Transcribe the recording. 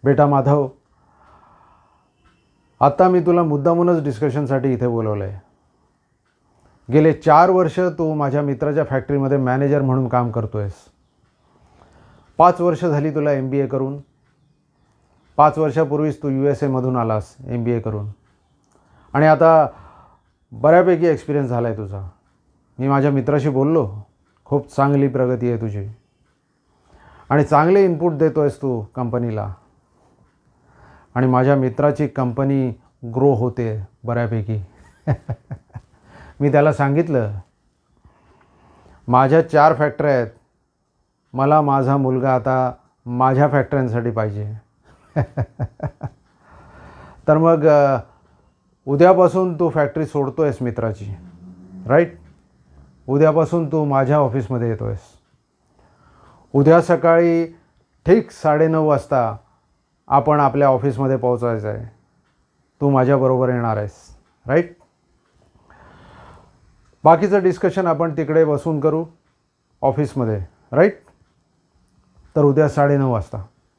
बेटा माधव, आता मी तुला मुद्दामूनच डिस्कशनसाठी इथे बोलवलं आहे. गेले 4 वर्ष तू माझ्या मित्राच्या फॅक्टरीमध्ये मॅनेजर म्हणून काम करतो आहेस. 5 वर्ष झाली तुला MBA करून. 5 वर्षापूर्वीच तू USA मधून आलास MBA करून. आणि आता बऱ्यापैकी एक्सपिरियन्स झाला आहे तुझा. मी माझ्या मित्राशी बोललो, खूप चांगली प्रगती आहे तुझी आणि चांगले इनपुट देतो आहेस तू कंपनीला. आणि माझ्या मित्राची कंपनी ग्रो होते बऱ्यापैकी. मी त्याला सांगितलं, माझ्या 4 फॅक्टऱ्या आहेत, मला माझा मुलगा आता माझ्या फॅक्टऱ्यांसाठी पाहिजे. तर मग उद्यापासून तू फॅक्टरी सोडतो आहेस मित्राची, राईट? उद्यापासून तू माझ्या ऑफिसमध्ये येतो आहेस. उद्या सकाळी ठीक 9:30 वाजता आपण आपल्या ऑफिसमध्ये पोहोचायचं आहे. तू माझ्याबरोबर येणार आहेस, राईट? बाकीचं डिस्कशन आपण तिकडे बसून करू ऑफिसमध्ये, राईट? तर उद्या 9:30 वाजता